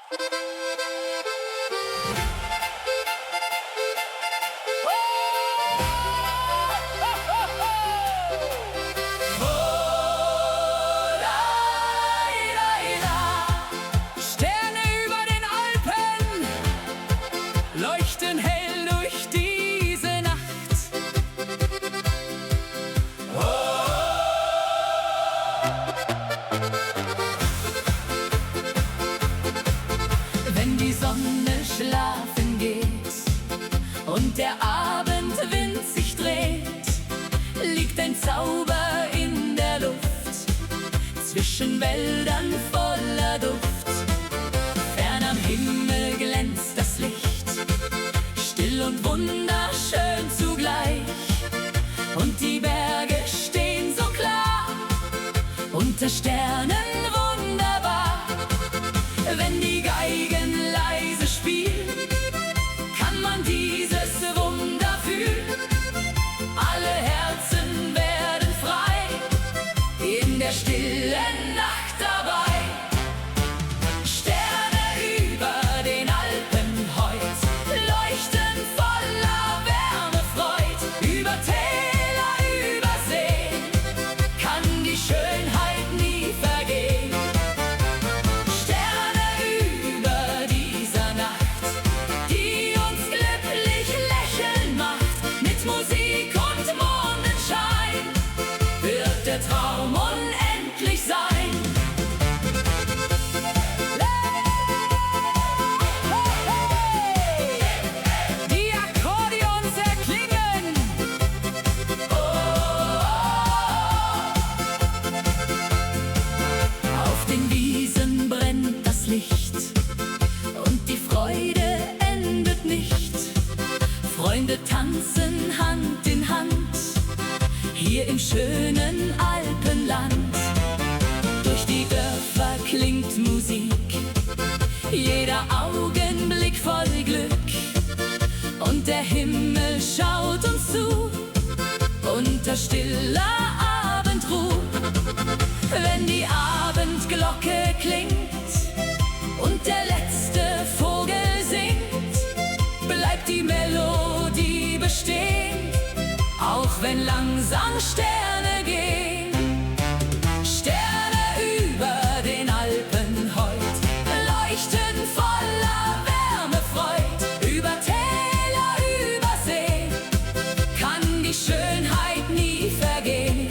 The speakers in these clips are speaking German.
Sterne über den Alpen leuchten hell durch diese Nacht. Wenn die Sonne schlafen geht und der Abendwind sich dreht, liegt ein Zauber in der Luft, zwischen Wäldern voller Duft. Fern am Himmel glänzt das Licht, still und wunderschön zugleich. Und die Berge stehen so klar, unter Sternen wunderbar. Wenn die Geigen leise spielen, kann man dieses Wunder fühlen. Alle Herzen werden frei, in der stillen Nacht dabei. Sterne über den Alpen heut leuchten voller Wärme, Freud. Über Täler, über Seen kann die Schönheit nie vergehen. Sterne über dieser Nacht, die uns glücklich lächeln macht. Mit Musik und Mondenschein wird der Traum unendlich sein. Die Akkordeons erklingen. Auf den Wiesen brennt das Licht und die Freude endet nicht. Freunde tanzen Hand in Hand, hier im schönen Alpenland. Durch die Dörfer klingt Musik, jeder Augenblick voll Glück. Und der Himmel schaut uns zu, unter stiller Abendruh. Wenn die Abendglocke klingt und der letzte Vogel singt, bleibt die Melodie bestehen, auch wenn langsam Sterne gehen. Sterne über den Alpen heut leuchten voller Wärme, Freud. Über Täler, über See kann die Schönheit nie vergehen.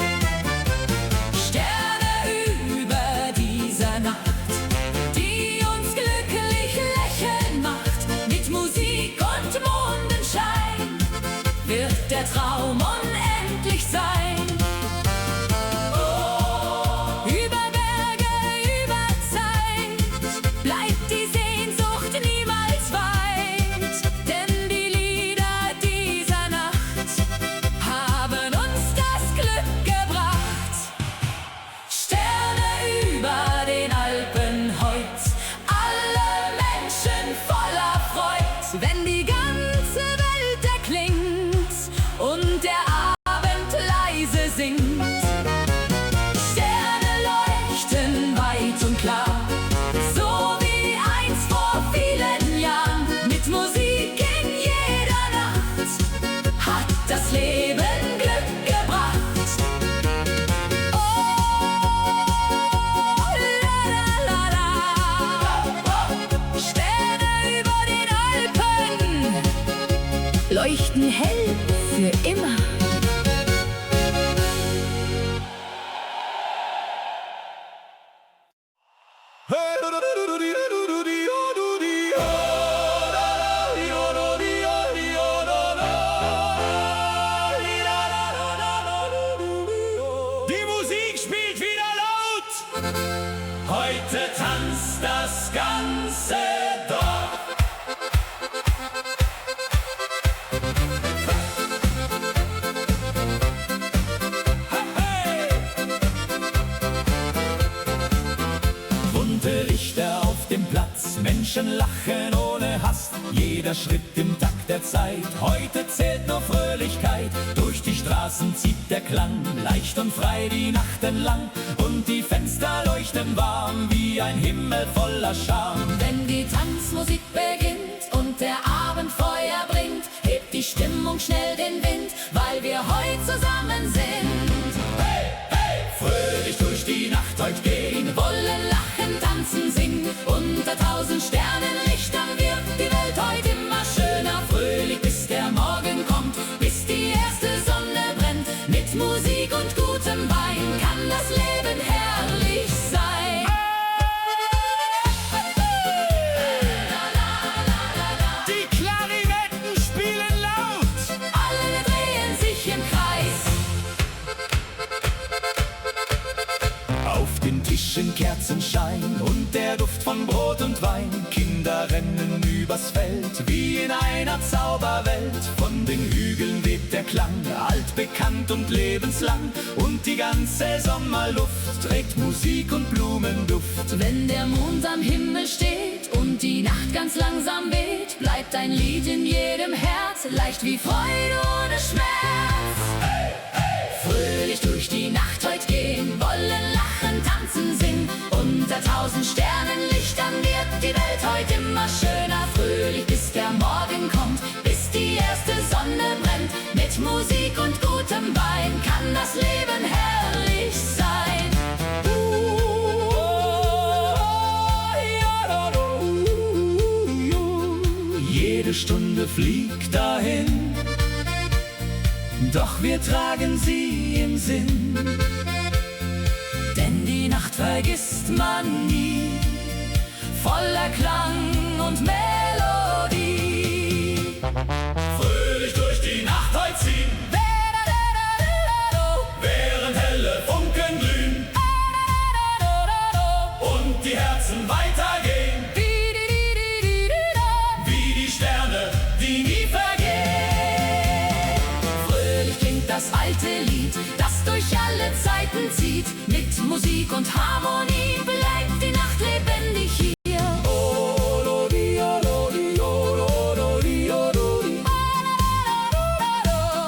Sterne über dieser Nacht, die uns glücklich lächeln macht. Mit Musik und Mondenschein wird der Traum unendlich sein. Über Berge, über Zeit bleibt die Sehnsucht niemals weit. Denn die Lieder dieser Nacht haben uns das Glück gebracht. Sterne über den Alpen heut, alle Menschen voller Freud. Wenn die ganze Welt erklingt und der Abend leise singt, Sterne leuchten weit und klar, so wie einst vor vielen Jahren. Mit Musik in jeder Nacht hat das Leben Glück gebracht. Oh, la la la la. Sterne über den Alpen leuchten hell für immer. Die Musik spielt wieder laut. Heute tanzt das ganze Dorf. Hey! Bunte Lichter auf dem Platz, Menschen lachen ohne Hast. Jeder Schritt im Takt der Zeit, heute zählt nur Fröhlichkeit. Durch die Straßen zieht der Klang, leicht und frei die Nacht entlang. Und die Fenster leuchten warm wie ein Himmel voller Charme. Wenn die Kerzenschein und der Duft von Brot und Wein. Kinder rennen übers Feld wie in einer Zauberwelt. Von den Hügeln weht der Klang, altbekannt und lebenslang. Und die ganze Sommerluft trägt Musik und Blumenduft. Wenn der Mond am Himmel steht und die Nacht ganz langsam weht, bleibt ein Lied in jedem Herz, leicht wie Freude ohne Schmerz. Hey, hey. Fröhlich durch die Nacht heut gehen, wollen lachen, tanzen, singen. Unter 1000 Sternenlichtern wird die Welt heut immer schöner. Fröhlich bis der Morgen kommt, bis die erste Sonne brennt. Mit Musik und gutem Wein kann das Leben herrlich sein. Jede Stunde fliegt dahin, doch wir tragen sie im Sinn. Denn die Nacht vergisst man nie, voller Klang und Melodie. Fröhlich durch die Nacht heut ziehen, während helle Funken glühen und die Herzen weitergehen, wie die Sterne, die nie vergehen. Fröhlich klingt das alte Lied, das durch alle Zeiten zieht. Mit Musik und Harmonie bleibt die Nacht lebendig hier.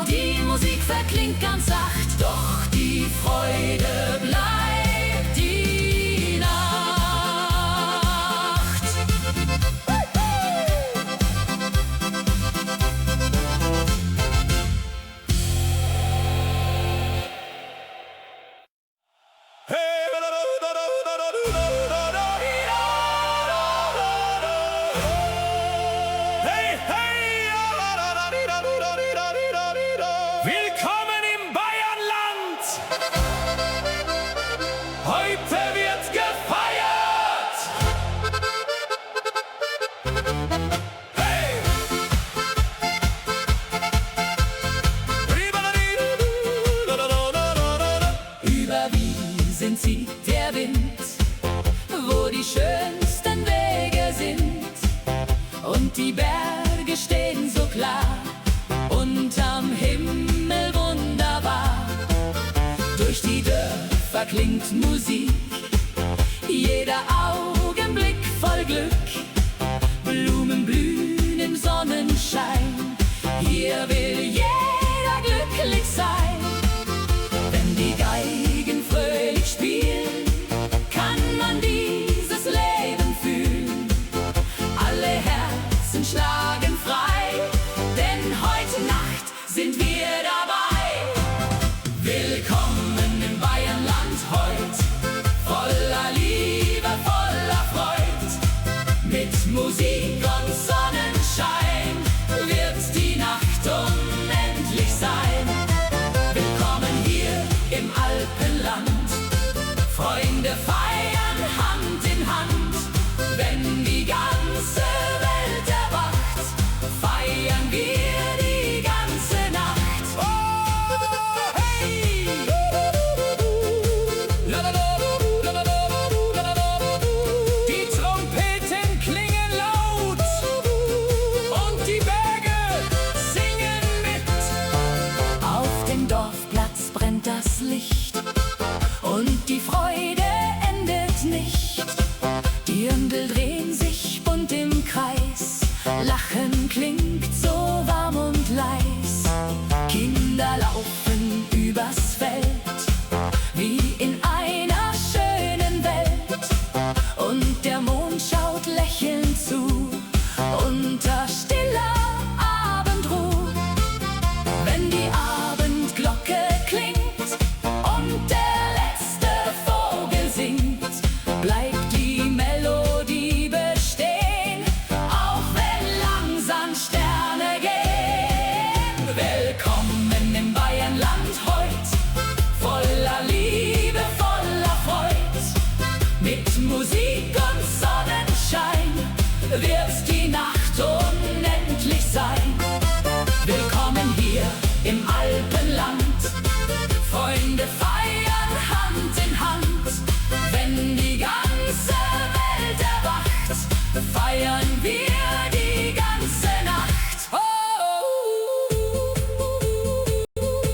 Die Musik verklingt ganz sacht, doch die Freude bleibt die Nacht. Willkommen im Bayernland! Heute wird gefeiert! Hey! Über Wiesen zieht der Wind, wo die schönsten Wege sind. Und die Berge stehen so klar, unterm Himmel wunderbar. Durch die Dörfer klingt Musik, jeder Augenblick voll Glück. Blumen blühen im Sonnenschein, hier will jeder glücklich sein. Wenn die Geigen fröhlich spielen, kann man dieses Leben fühlen. Alle Herzen schlagen frei, denn heute Nacht sind wir dabei. Willkommen im Bayernland heut, voller Liebe, voller Freud. Mit Musik und Sonnenschein wird die Nacht unendlich sein. Willkommen hier im Alpenland, Freunde feiern Hand in Hand. Wenn die ganze Welt erwacht, feiern wir die ganze Nacht. Oh, hey! Die Trompeten klingen laut und die Berge singen mit. Auf dem Dorfplatz brennt das Licht und die Freude endet nicht. Die Dirndl drehen sich bunt im Kreis, Lachen klingt so warm und leis. Kinder laufen übers Feld, wie in einer schönen Welt. Und der Mond schaut lächelnd zu, unter stiller Abendruh. Wenn die Abendglocke klingt und der letzte Vogel singt, bleibt die Melodie bestehen, auch wenn langsam Sterne gehen. Willkommen im Bayernland heut, voller Liebe, voller Freud. Mit Musik und Sonnenschein wird die Nacht unendlich sein. Willkommen hier im Alpenland, Freunde feiern Hand in Hand, wenn die ganze feiern wir die ganze Nacht.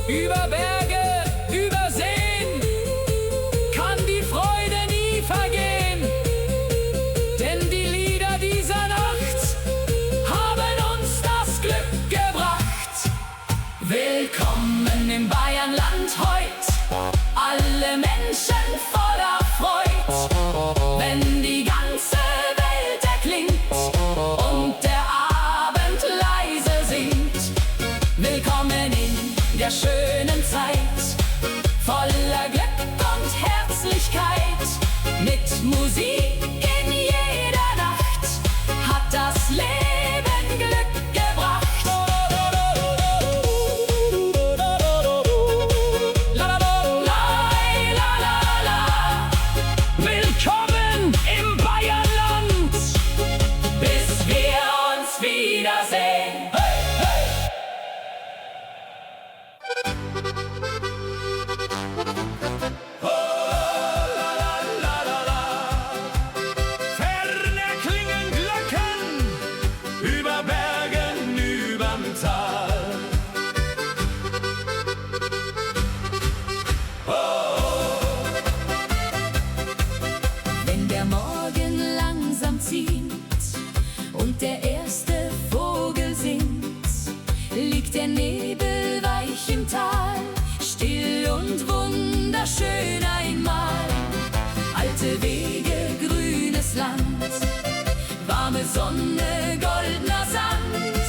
Über Berge, über Seen kann die Freude nie vergehen, denn die Lieder dieser Nacht haben uns das Glück gebracht. Willkommen im Bayernland heut, alle Menschen voller Freud, wenn die ganze Welt erklingt und der Abend leise singt. Willkommen in der schönen Zeit, voller Glück und Herzlichkeit. Mit Musik in jeder Nacht hat das Leben Glück gebracht. Willkommen im Bayernland, Bis wir uns wiedersehen. ferne klingen Glocken, über Bergen, überm Tal. Wenn der Morgen langsam zieht und der erste Vogel singt, liegt der Nebel weich im Tal, still und wunderschön einmal. Alte Wege, grünes Land, warme Sonne, goldener Sand,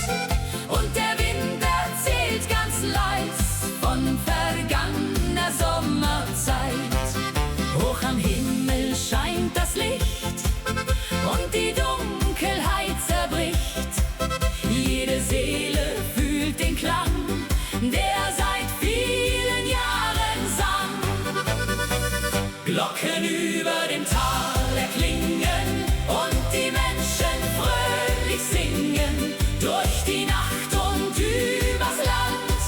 und der Wind erzählt ganz leis von vergangener Sommerzeit. Hoch am Himmel scheint das Licht und die Dunkelheit zerbricht. Jede Seele fühlt den Klang, der seit vielen Jahren sang. Glocken über dem Tal erklingen und die Menschen fröhlich singen. Durch die Nacht und übers Land,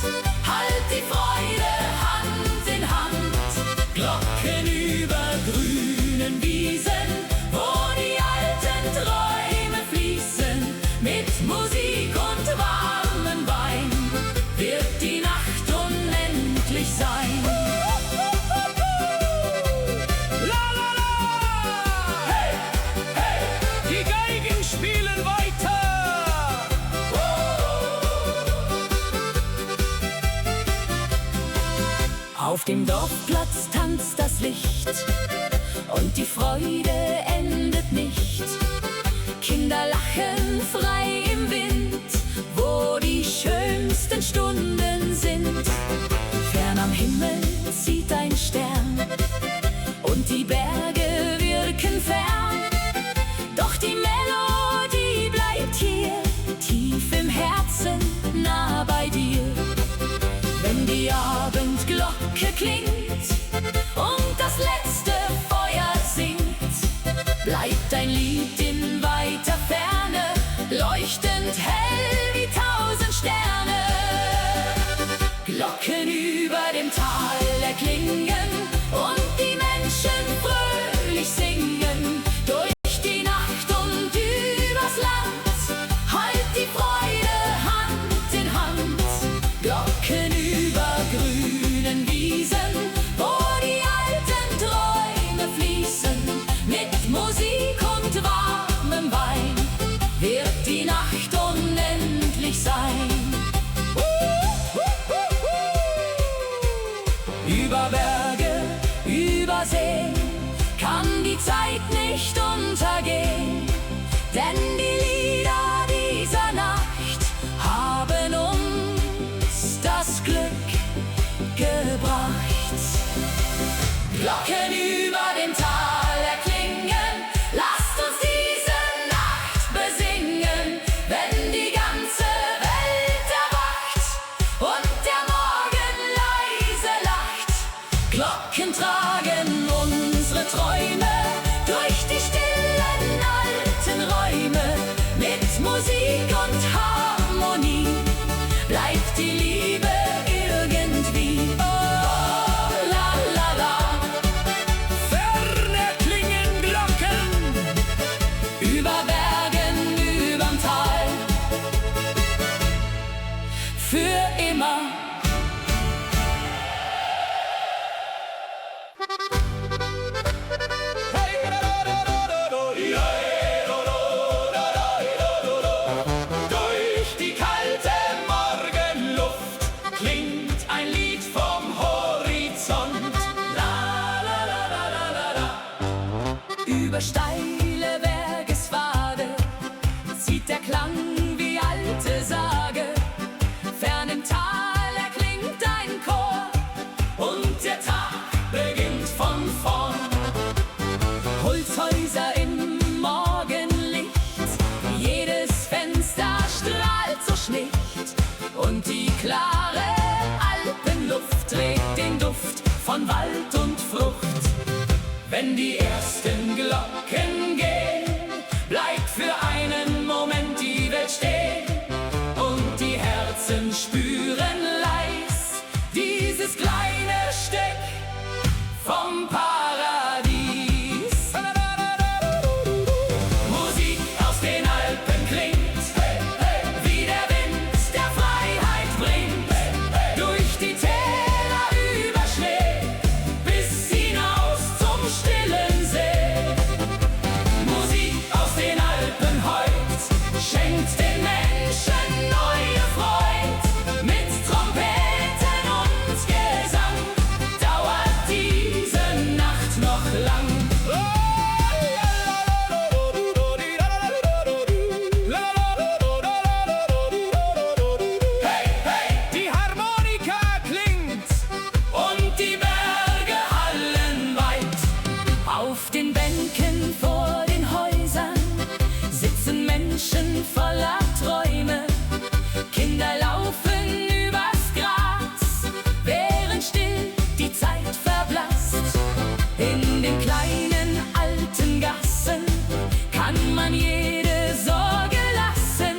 halt die Freude Hand in Hand. Glocken über grünen Wiesen, wo die alten Träume fließen. Mit Musik und warmem Wein wird die Nacht unendlich sein. La la la! Hey, hey, die Geigen spielen weiter. Auf dem Dorfplatz tanzt das Licht und die Freude endet nicht. Kinder lachen frei im Wind, wo die schönsten Stunden sind. Fern am Himmel zieht ein Stern und die Berge wirken fern. Doch die Melodie bleibt hier, tief im Herzen, nah bei dir. Wenn die Abendglocke klingt und das letzte Feuer singt, bleibt ein Lied in weiter Ferne, leuchtend hell wie 1000 Sterne. Glocken über dem Tal erklingen und die Menschen fröhlich singen. Durch die Nacht und übers Land, halt die Freude Hand in Hand. Glocken über grünen Wiesen, wo die alten Träume fließen. Mit Musik und warmem Wein wird die Nacht unendlich sein. Über Berge, über See kann die Zeit nicht untergehen, denn die Lieder dieser Nacht haben uns das Glück gebracht. Glocken über dem Tal erklingen, lasst uns diese Nacht besingen, wenn die ganze Welt erwacht und der Morgen leise lacht. Glocken tragen unsere Träume durch die stillen alten Räume. Menschen voller Träume. Kinder laufen übers Gras, während still die Zeit verblasst. In den kleinen alten Gassen kann man jede Sorge lassen,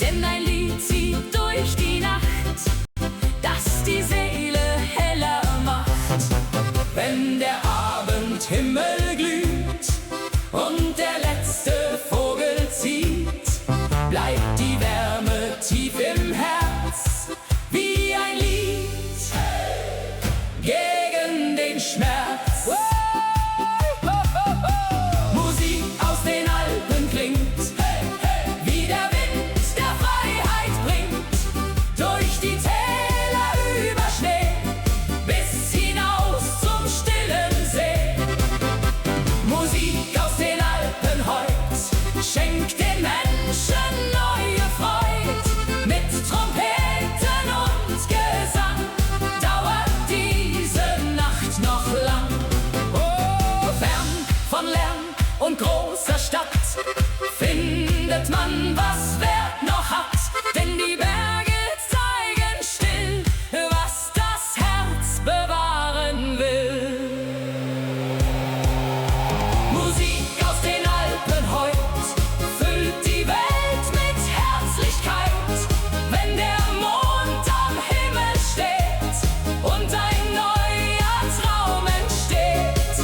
denn ein Lied zieht durch die Nacht, das die Seele heller macht. Wenn der Abendhimmel glüht und der letzte Vogel zieht, bleibt die Wärme tief im Herz wie ein Lied gegen den Schmerz. Musik aus den Alpen klingt, wie der Wind, der Freiheit bringt, durch die Täler über Schnee bis hinaus zum stillen See. Musik aus den Alpen heut schenkt den Menschen neue Freud. Mit Trompeten und Gesang dauert diese Nacht noch lang. Oh, fern von Lärm und großer Stadt findet man, was Wert noch hat, denn die Berge zeigen still, was das Herz bewahren will. Musik aus den Alpen heut füllt die Welt mit Herzlichkeit, wenn der Mond am Himmel steht und ein neuer Traum entsteht.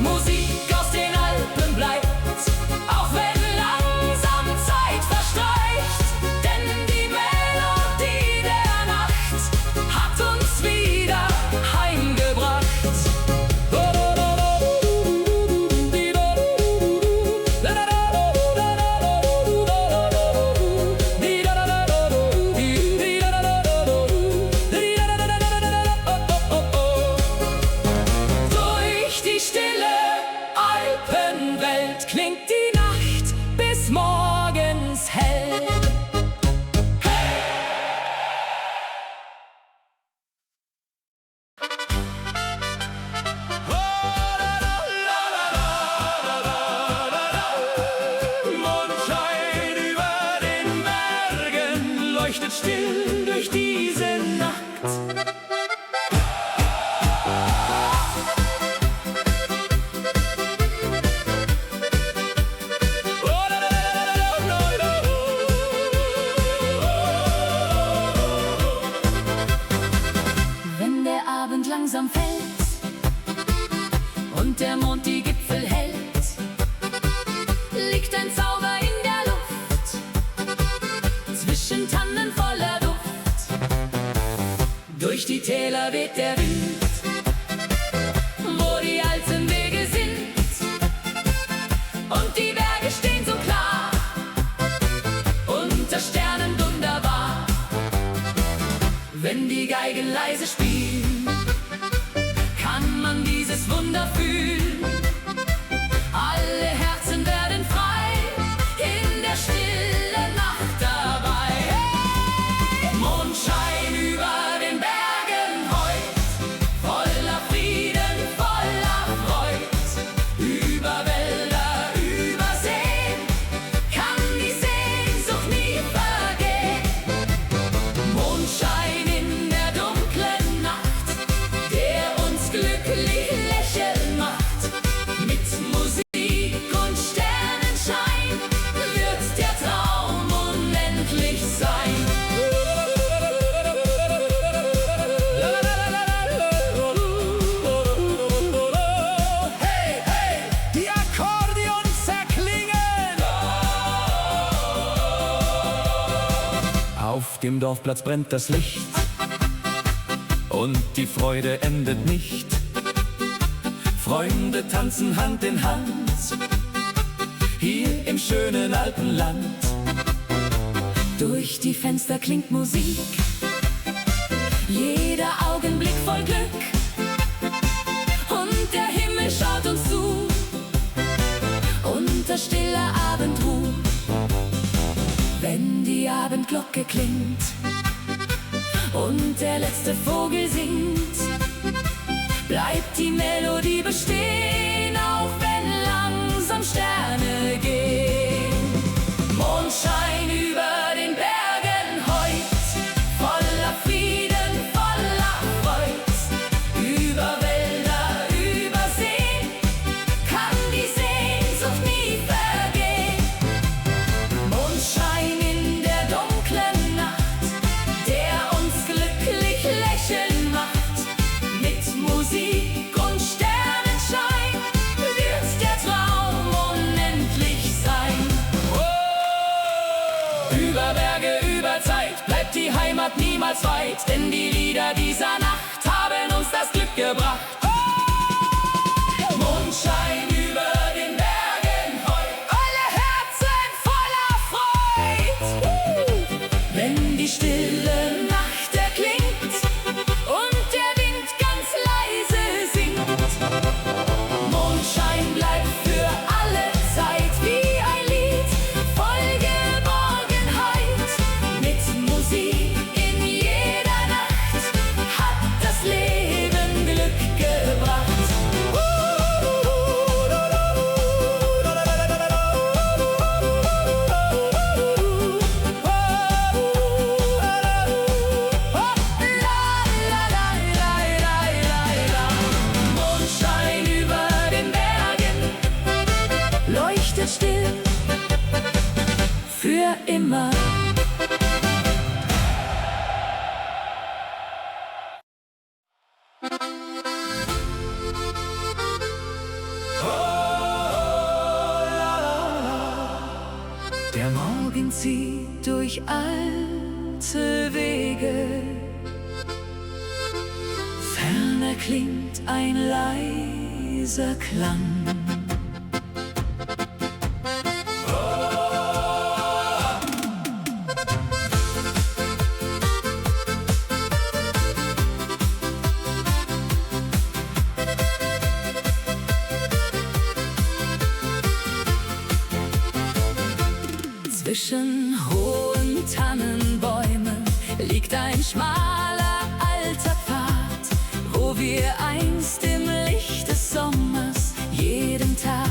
Musik aus den Alpen bleibt, auch wenn langsam Zeit verstreicht, denn die Melodie der Nacht hat uns wieder heimgebracht. Durch die stille Alpenwelt klingt die Nacht bis morgens hell. Mondschein über den Bergen leuchtet still durch diese Nacht. Wenn der Abend langsam fällt und der Mond die Gipfel hält, liegt ein Zauber in der Luft, zwischen Tannen voller Duft. Durch die Täler weht der Wind, wo die alten Wege sind, und die Berge stehen so klar, unter Sternen wunderbar. Wenn die Geigen leise spielen, kann man dieses Wunder fühlen. Alle Herzen werden frei, in der stillen Nacht dabei. Hey! Mondschein über den Bergen heut, voller Frieden, voller Freud. Über Wälder, über Seen kann die Sehnsucht nie vergehen. Mondschein in der dunklen Nacht, der uns glücklich lächeln macht. Mit Musik und Sternenschein wird der Traum unendlich sein. Hey, hey, die Akkordeons erklingen. Auf dem Dorfplatz brennt das Licht und die Freude endet nicht. Freunde tanzen Hand in Hand, hier im schönen Alpenland. Durch die Fenster klingt Musik, jeder Augenblick voll Glück, und der Himmel schaut uns zu, unter stiller Abendruh. Wenn die Abendglocke klingt und der letzte Vogel singt, bleibt die Melodie bestehen, auch wenn langsam Sterne gehen. niemals weit, denn die Lieder dieser Nacht haben uns das Glück gebracht. Mondschein über den Bergen heut, alle Herzen voller Freud. Wenn die stille Nacht erklingt und der Wind ganz leise singt, Mondschein bleibt für alle Zeit wie ein Lied voll Geborgenheit. Mit Musik in jeder Nacht hat das Leben Glück gebracht. Mondschein über den Bergen leuchtet still für immer. Der Morgen zieht durch alte Wege, ferner klingt ein leiser Klang. Zwischen hohen Tannenbäumen liegt ein schmaler alter Pfad, wo wir einst im Licht des Sommers jeden Tag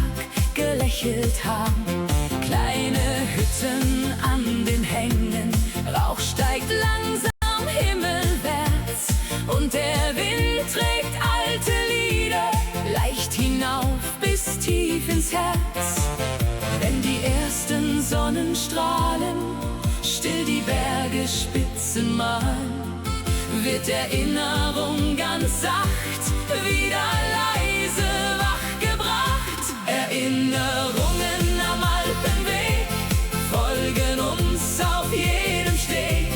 gelächelt haben. Kleine Hütten an den Hängen, Rauch steigt langsam himmelwärts und der Wind trägt alte Lieder leicht hinauf bis tief ins Herz. Wenn die ersten Sonnenstrahlen still die Bergespitzen malen, wird Erinnerung ganz sacht wieder leise wachgebracht. Erinnerungen am Alpenweg folgen uns auf jedem Steg,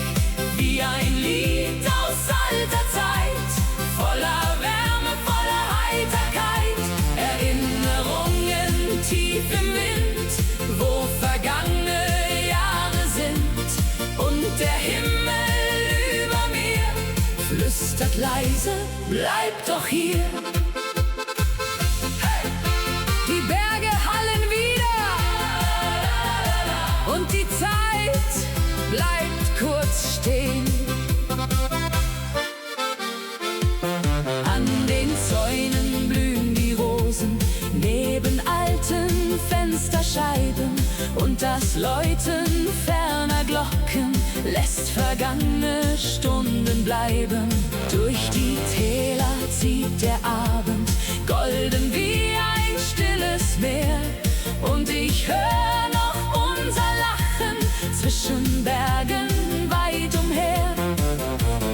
wie ein Lied aus alter Zeit, voller Wärme, voller Heiterkeit. Erinnerungen tief im Wind, wo vergangene Jahre sind, und der Himmel über mir flüstert leise, bleib doch hier. Hey! Die Berge hallen wieder und die Zeit bleibt kurz stehen. An den Zäunen blühen die Rosen neben alten Fensterscheiben, und das Läuten ferner Glocken lässt vergangene Stunden bleiben. Durch die Täler zieht der Abend golden wie ein stilles Meer, und ich hör noch unser Lachen zwischen Bergen weit umher.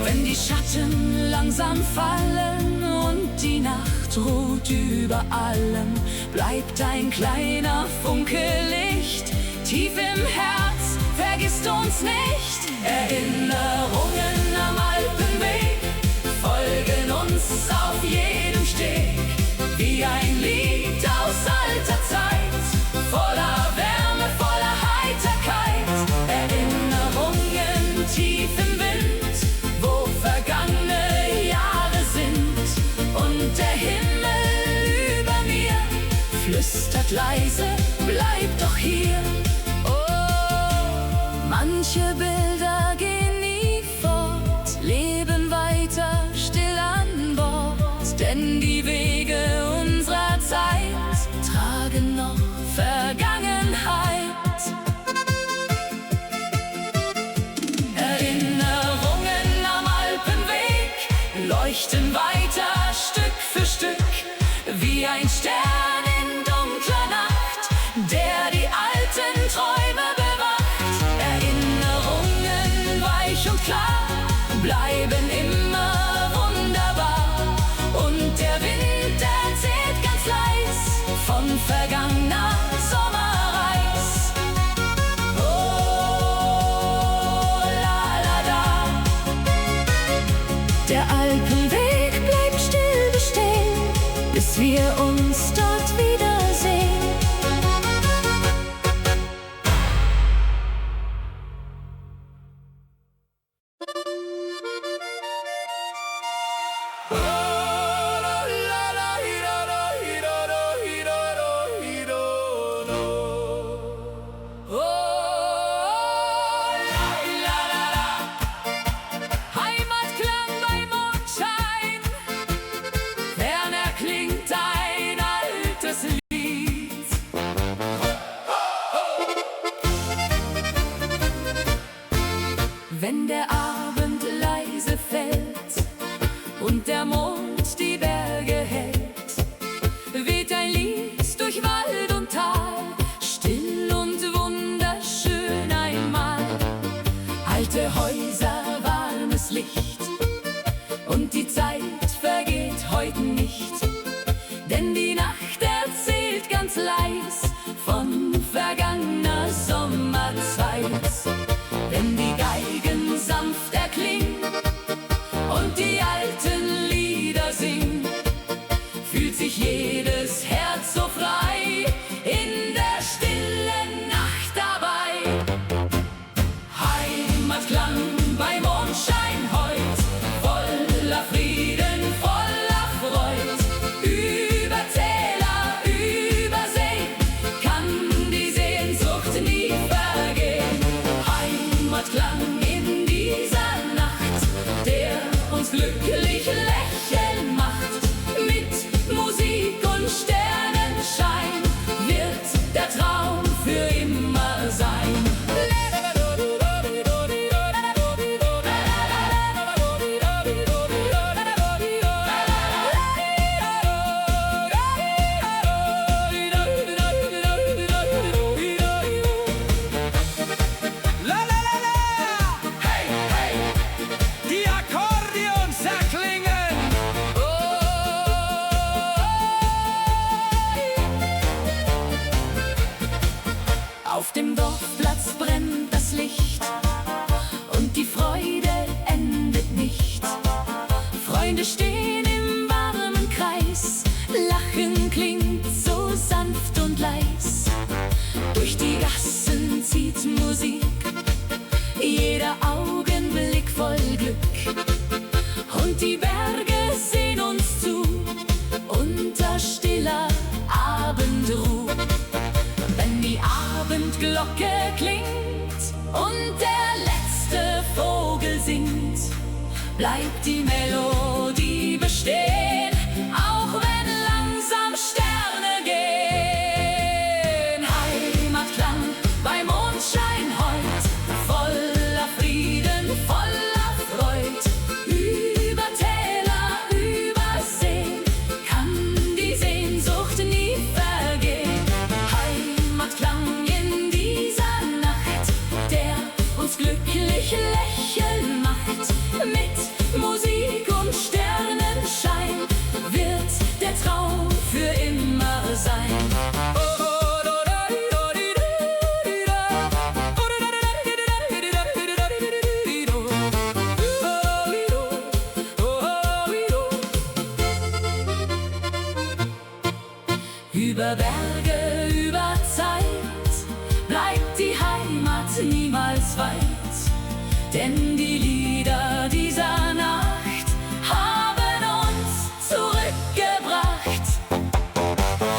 Wenn die Schatten langsam fallen und die Nacht ruht über allem, bleibt ein kleiner Funke Licht tief im Herz, vergisst uns nicht. Erinnerungen am Alpenweg folgen uns auf jedem Steg, wie ein Lied aus alter Zeit, voller Wärme, voller Heiterkeit. Erinnerungen tief im Wind, wo vergangene Jahre sind, und der Himmel über mir flüstert leise, bleib doch hier. Oh, manche Bilder gehen nie fort, leben weiter still an Bord, denn die Wege unserer Zeit tragen noch Vergangenheit. Erinnerungen am Alpenweg leuchten weiter Stück für Stück, wie ein Stern in dunkler Nacht, der die alten Träume bewacht. Erinnerungen weich und klar bleiben immer wunderbar, und der Wind erzählt ganz leis von vergangener Sommerreis. Oh, la la da. Der Alpenweg bleibt still bestehen, bis wir uns dort wiedersehen. Heimatklang bei Mondschein, ferner klingt ein altes Lied. Wenn der Abend leise fällt und der Mond die Berge hält, weht ein Lied durch Wald und Tal, still und wunderschön einmal. Alte Häuser, warmes Licht, und die Zeit vergeht heute nicht, denn die Nacht erzählt ganz leis von vergangener Sommerzeit. Wenn die Geigen sanft erklingen und die alten Lieder singen, fühlt sich jedes Herz so frei in der stillen Nacht dabei. Heimatklang bei Mondschein heut, voller Frieden, voller Freud. Über Täler, über Seen kann die Sehnsucht nie vergehen. Heimatklang in dieser Nacht, der uns glücklich lächeln macht. Mit Musik und Sternenschein wird der Traum für immer sein. Die Akkordeons erklingen. Auf dem Dorfplatz brennt das Licht und die Freude endet nicht. Freunde stehen im warmen Kreis, Lachen klingt so sanft und leis. Durch die Gassen zieht Musik, jeder Augenblick voll Glück. Und die Berge sehen uns zu, unter stiller Abendruh. Wenn die Abendglocke klingt und der letzte Vogel singt, bleibt die Melodie bestehen, auch wenn langsam Sterne gehen. Heimatklang bei Mondschein heut, voller Frieden, voller Freud. Über Täler, über Seen kann die Sehnsucht nie vergehen. Heimatklang in dieser Nacht, der uns glücklich lächeln macht. Mit Musik und Sternenschein wird der Traum für immer sein. Über Berge, über Zeit bleibt die Heimat niemals weit, denn die Lieder dieser Nacht haben uns zurückgebracht.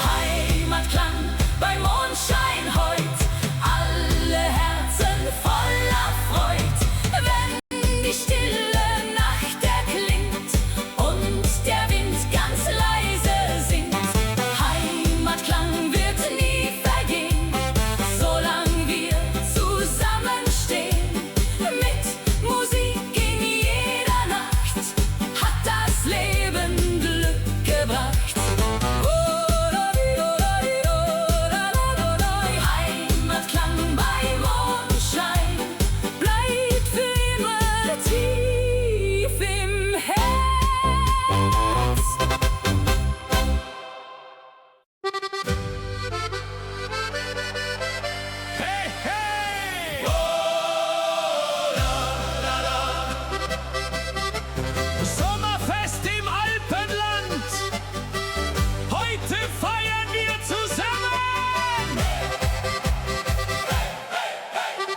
Heimatklang bei Mondschein heut, alle Herzen voller Freud. Wenn die stille Nacht erklingt und der Wind ganz leise singt, Heimatklang wird nie vergehen, solange wir zusammenstehen. Mit Musik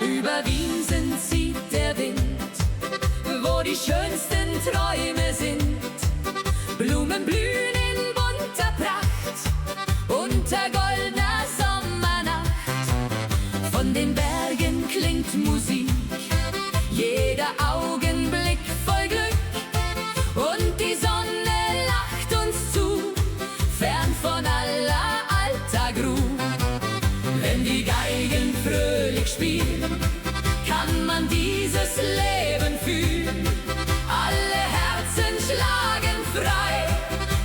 Über Wiesen zieht der Wind, wo die schönsten Träume sind. Blumen blühen in bunter Pracht, unter goldener Sommernacht. Von den Bergen klingt Musik, jeder Augenblick voll Glück. Und die Sonne lacht uns zu, fern von aller Alltag Ruh. Wenn die Geigen fröhlich spielen, kann man dieses Leben fühlen. Alle Herzen schlagen frei,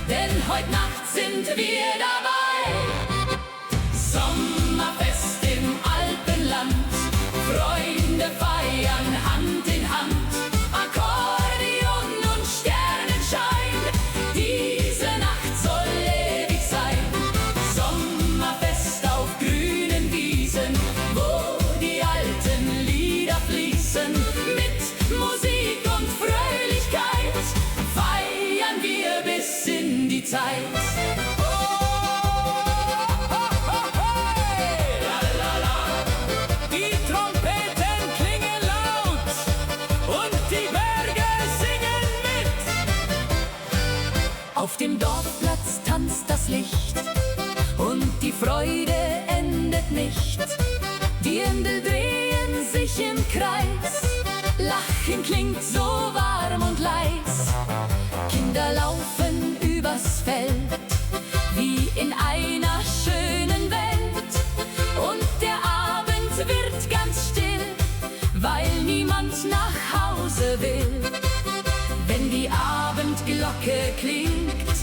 denn heute Nacht sind wir dabei. Sommerfest im Alpenland, Freunde feiern Hand in Hand. Akkordeon und Sternenschein, diese Nacht soll ewig sein. Sommerfest auf grünen Wiesen, wo die alten Lieder fließen. Mit Musik und Fröhlichkeit feiern wir bis in die Zeit. Die Trompeten klingen laut und die Berge singen mit. Auf dem Dorfplatz tanzt das Licht und die Freude endet nicht. Dirndl drehen sich im Kreis, Lachen klingt so warm und leis. Kinder laufen übers Feld, wie in einer schönen Welt. Und der Abend wird ganz still, weil niemand nach Hause will. Wenn die Abendglocke klingt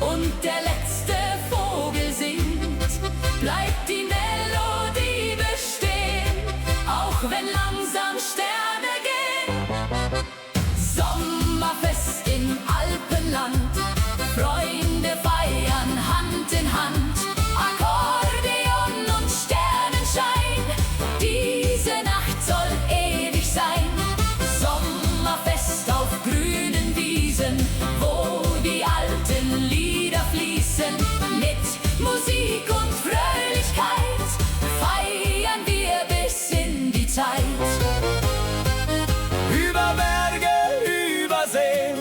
und der letzte Vogel singt, bleibt die Melodie bestehen, auch wenn langsam Sterne gehen. Sommerfest im Alpenland, Freunde feiern Hand in Hand. Akkordeon und Sternenschein, diese Nacht soll ewig sein. Sommerfest auf grünen Wiesen, wo die alten Lieder fließen. Mit Musik und Fröhlichkeit feiern wir bis in die Zeit. Über Berge, über Seen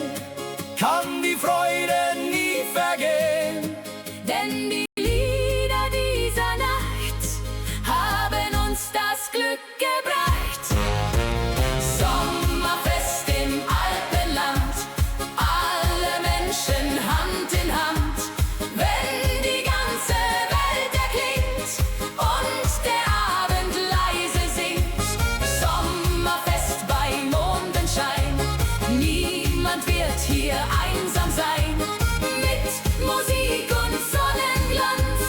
kann die Freude nie vergehen. Denn die Lieder dieser Nacht haben uns das Glück gebracht. Sommerfest im Alpenland, alle Menschen Hand in Hand. Wenn die ganze Welt erklingt und der Abend leise singt. Sommerfest bei Mondenschein, niemand wird hier einsam sein. Mit Musik und Sonnenglanz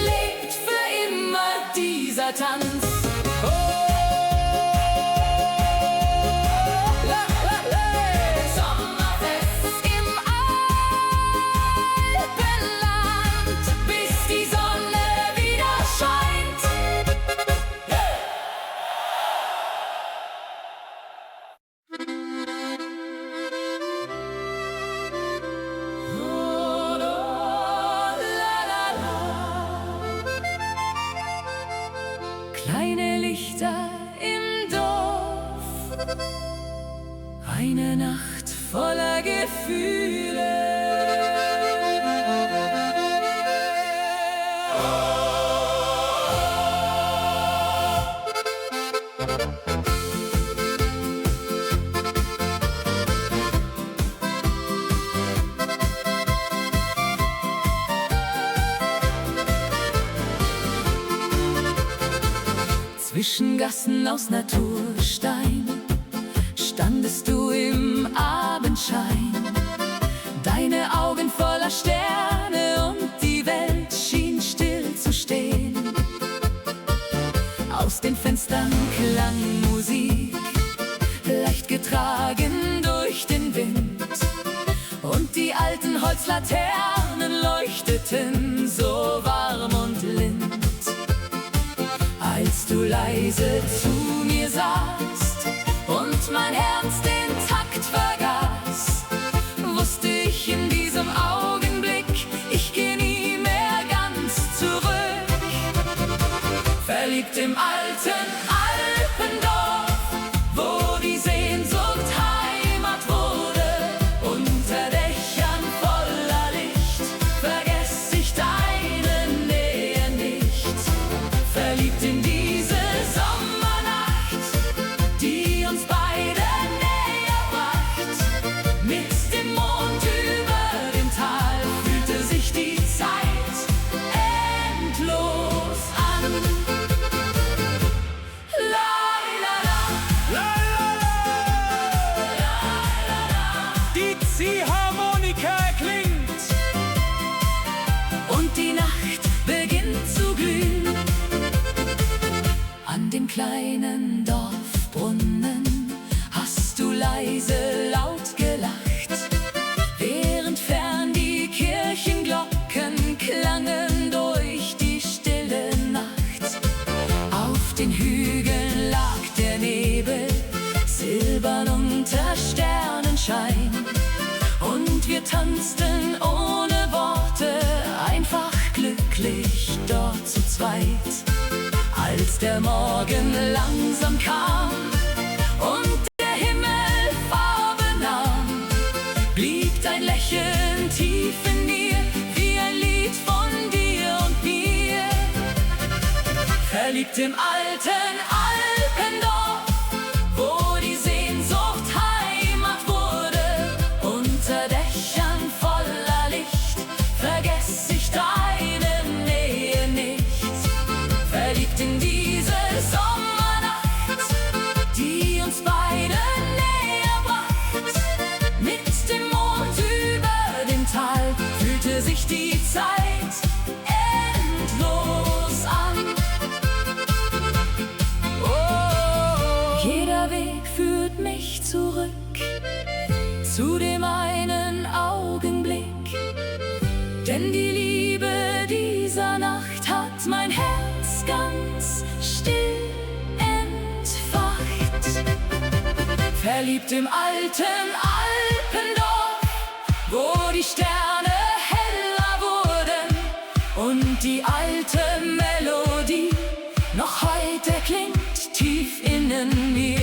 lebt für immer dieser Tanz. Sommerfest im Alpenland, bis die Sonne wieder scheint. Kleine Lichter im Dorf, eine Nacht voller Gefühle. Zwischen Gassen aus Naturstein standest du im Abendschein. Deine Augen voller Sterne und die Welt schien still zu stehen. Aus den Fenstern klang Musik, leicht getragen durch den Wind. Und die alten Holzlaternen leuchteten so warm und lind. Als du leise zu mir sahst und mein Herz den Takt vergaß, wusste ich in diesem Augenblick, ich geh nie mehr ganz zurück. Verliebt im alten Alpen. kleinen Dorfbrunnen hast du leise laut gelacht, während fern die Kirchenglocken klangen durch die stille Nacht. Auf den Hügeln lag der Nebel, silbern unter Sternenschein, und wir tanzten ohne Worte, einfach glücklich dort zu zweit. Als der Morgen langsam kam und der Himmel Farbe nahm, blieb dein Lächeln tief in mir, wie ein Lied von dir und mir. Verliebt im alten Alpendorf, wo die Sehnsucht Heimat wurde, unter Dächern voller Licht, vergess ich deine Nähe nicht. Verliebt in diese Sommernacht, die uns beide näher bracht. Mit dem Mond über dem Tal fühlte sich die Zeit endlos an. Oh. Jeder Weg führt mich zurück zu dem einen Augenblick, denn die Liebe dieser Nacht hat mein Herz ganz still entfacht. Verliebt im alten Alpendorf, wo die Sterne heller wurden und die alte Melodie noch heute klingt tief innen mir.